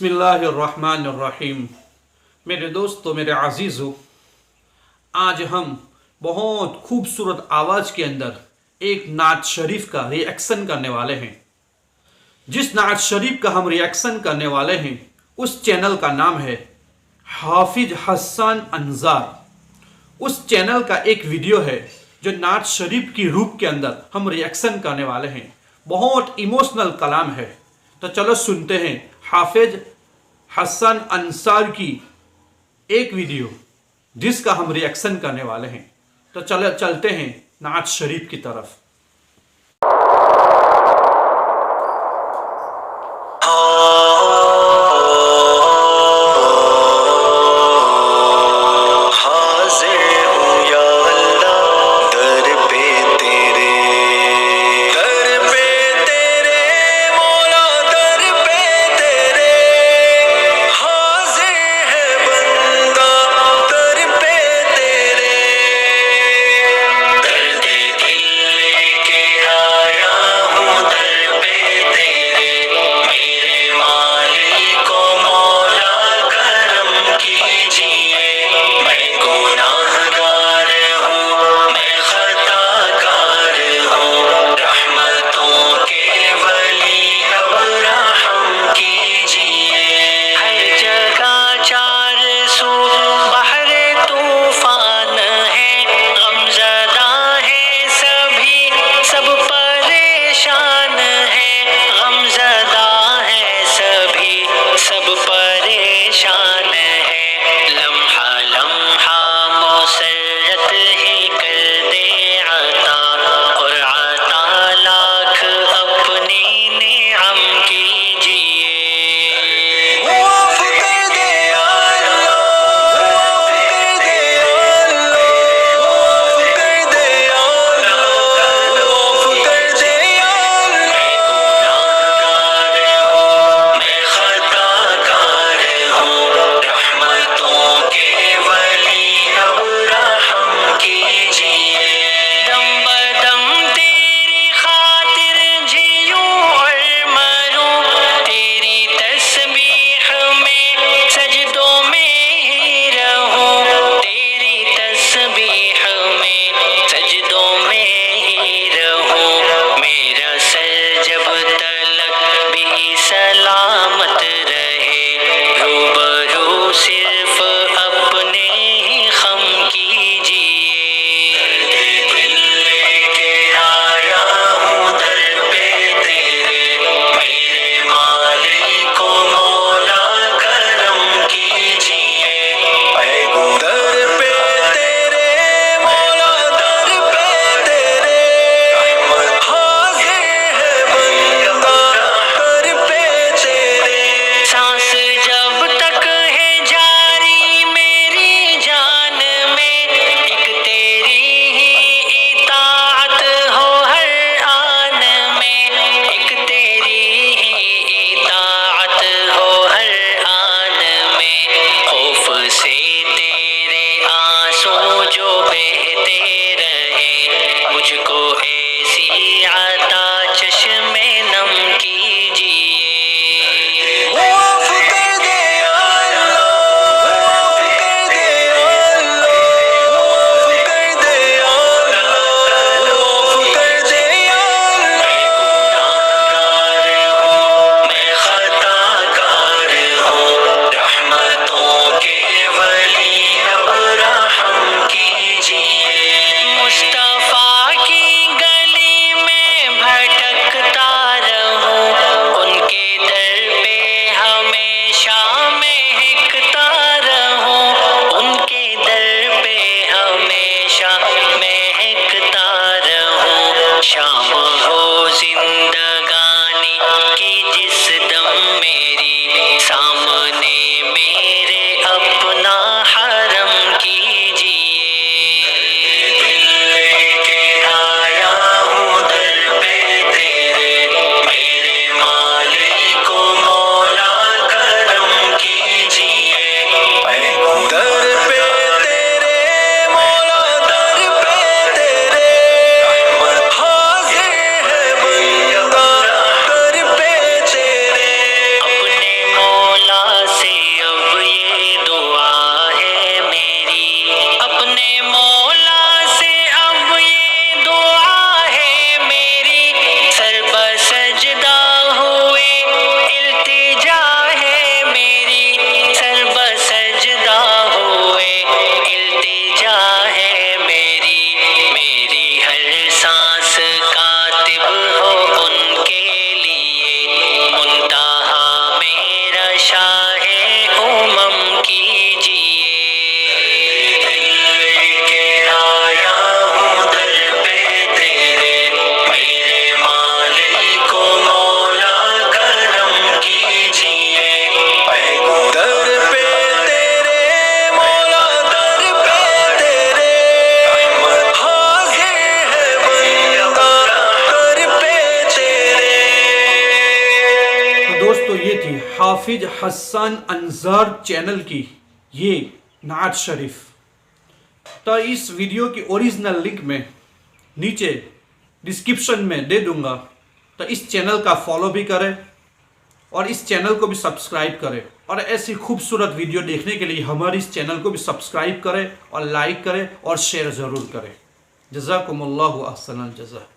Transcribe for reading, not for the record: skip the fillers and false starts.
बिस्मिल्लाह अर्रहमान अर्रहीम। मेरे दोस्तों, मेरे अजीज़ों, आज हम बहुत खूबसूरत आवाज़ के अंदर एक नात शरीफ का रिएक्शन करने वाले हैं। जिस नात शरीफ का हम रिएक्शन करने वाले हैं उस चैनल का नाम है हाफिज हसन अंजार। उस चैनल का एक वीडियो है जो नात शरीफ की रूप के अंदर हम रिएक्शन करने वाले हैं। बहुत इमोशनल कलाम है, तो चलो सुनते हैं हाफिज हसन अंसार की एक वीडियो जिसका हम रिएक्शन करने वाले हैं। तो चलते हैं नात शरीफ की तरफ। मुस्तफा की गली में भटकता अपने मौला से अब ये दुआ है मेरी, सर्वसजदा हुए इल्तिजा है मेरी, सर्वसजदा हुए इल्तिजा है मेरी। मेरी हर सांस कातिब हो उनके लिए, मुंतहा मेरा शाहे उमम कीजिए। दिल के आया हूँ दर पे तेरे, मेरे मालिक को मौला करम कीजिए। दर पे तेरे मौला, दर पे तेरे हाजिर है बंदा, दर पे तेरे। तो दोस्तों ये थी हाफिज हसन अंजार चैनल की ये नात शरीफ। तो इस वीडियो की ओरिजिनल लिंक में नीचे डिस्क्रिप्शन में दे दूंगा, तो इस चैनल का फॉलो भी करें और इस चैनल को भी सब्सक्राइब करें, और ऐसी खूबसूरत वीडियो देखने के लिए हमारे इस चैनल को भी सब्सक्राइब करें और लाइक करें और शेयर ज़रूर करें। जज़ाकुमुल्लाहु अहसनल जज़ा।